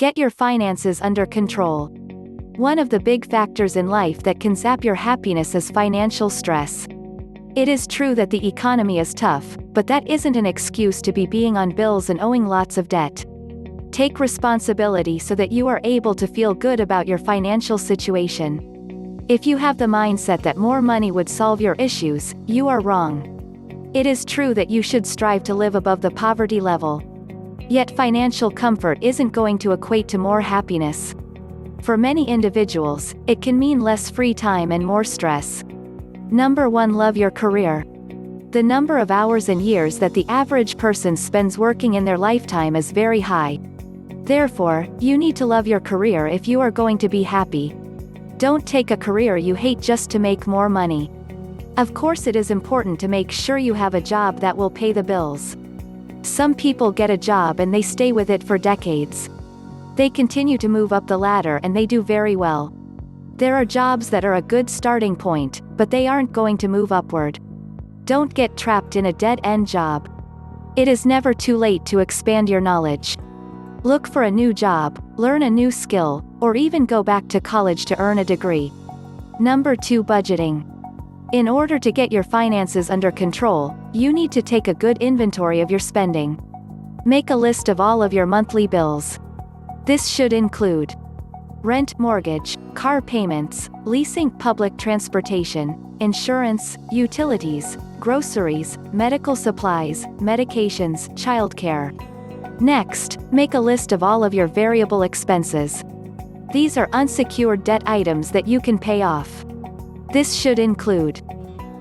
Get your finances under control. One of the big factors in life that can sap your happiness is financial stress. It is true that the economy is tough, but that isn't an excuse to be being on bills and owing lots of debt. Take responsibility so that you are able to feel good about your financial situation. If you have the mindset that more money would solve your issues, you are wrong. It is true that you should strive to live above the poverty level. Yet financial comfort isn't going to equate to more happiness. For many individuals, it can mean less free time and more stress. Number 1. Love your career. The number of hours and years that the average person spends working in their lifetime is very high. Therefore, you need to love your career if you are going to be happy. Don't take a career you hate just to make more money. Of course, it is important to make sure you have a job that will pay the bills. Some people get a job and they stay with it for decades. They continue to move up the ladder and they do very well. There are jobs that are a good starting point, but they aren't going to move upward. Don't get trapped in a dead-end job. It is never too late to expand your knowledge. Look for a new job, learn a new skill, or even go back to college to earn a degree. Number 2. Budgeting. In order to get your finances under control, you need to take a good inventory of your spending. Make a list of all of your monthly bills. This should include rent, mortgage, car payments, leasing, public transportation, insurance, utilities, groceries, medical supplies, medications, childcare. Next, make a list of all of your variable expenses. These are unsecured debt items that you can pay off. This should include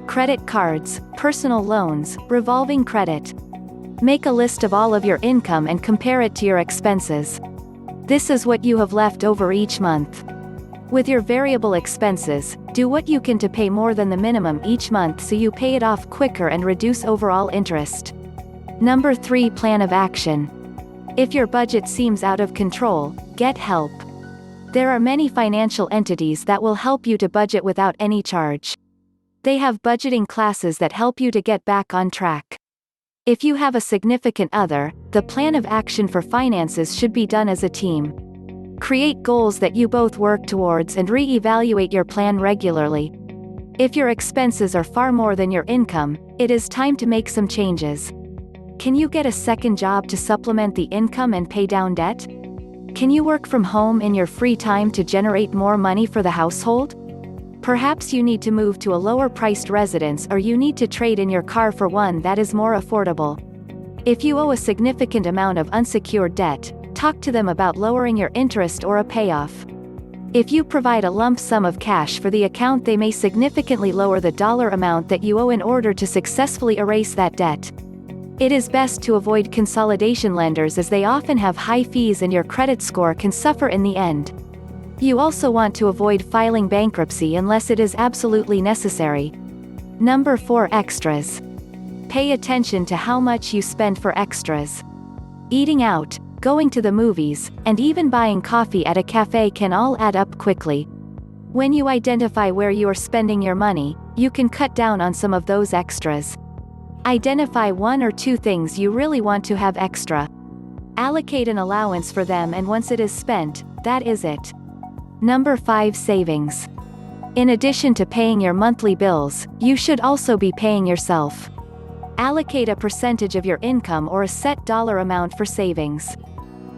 credit cards, personal loans, revolving credit. Make a list of all of your income and compare it to your expenses. This is what you have left over each month. With your variable expenses, do what you can to pay more than the minimum each month so you pay it off quicker and reduce overall interest. Number 3. Plan of action. If your budget seems out of control, get help. There are many financial entities that will help you to budget without any charge. They have budgeting classes that help you to get back on track. If you have a significant other, the plan of action for finances should be done as a team. Create goals that you both work towards and re-evaluate your plan regularly. If your expenses are far more than your income, it is time to make some changes. Can you get a second job to supplement the income and pay down debt? Can you work from home in your free time to generate more money for the household? Perhaps you need to move to a lower-priced residence, or you need to trade in your car for one that is more affordable. If you owe a significant amount of unsecured debt, talk to them about lowering your interest or a payoff. If you provide a lump sum of cash for the account, they may significantly lower the dollar amount that you owe in order to successfully erase that debt. It is best to avoid consolidation lenders as they often have high fees and your credit score can suffer in the end. You also want to avoid filing bankruptcy unless it is absolutely necessary. Number 4. Extras. Pay attention to how much you spend for extras. Eating out, going to the movies, and even buying coffee at a cafe can all add up quickly. When you identify where you are spending your money, you can cut down on some of those extras. Identify 1 or 2 things you really want to have extra. Allocate an allowance for them, and once it is spent, that is it. Number 5. Savings. In addition to paying your monthly bills, you should also be paying yourself. Allocate a percentage of your income or a set dollar amount for savings.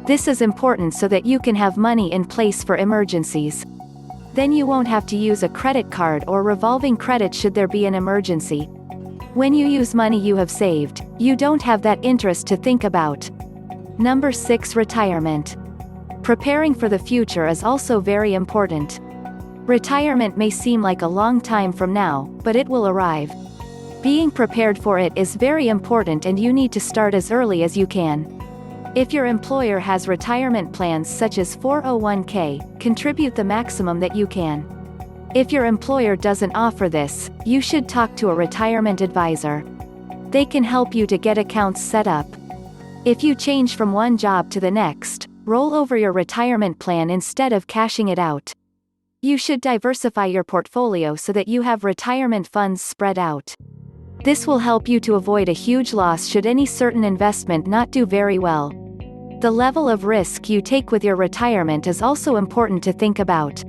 This is important so that you can have money in place for emergencies. Then you won't have to use a credit card or revolving credit should there be an emergency. When you use money you have saved, you don't have that interest to think about. Number 6. Retirement. Preparing for the future is also very important. Retirement may seem like a long time from now, but it will arrive. Being prepared for it is very important, and you need to start as early as you can. If your employer has retirement plans such as 401k, contribute the maximum that you can. If your employer doesn't offer this, you should talk to a retirement advisor. They can help you to get accounts set up. If you change from one job to the next, roll over your retirement plan instead of cashing it out. You should diversify your portfolio so that you have retirement funds spread out. This will help you to avoid a huge loss should any certain investment not do very well. The level of risk you take with your retirement is also important to think about.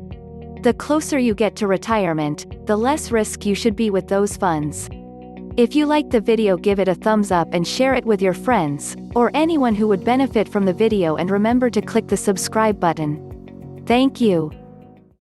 The closer you get to retirement, the less risk you should be with those funds. If you liked the video, give it a thumbs up and share it with your friends, or anyone who would benefit from the video, and remember to click the subscribe button. Thank you.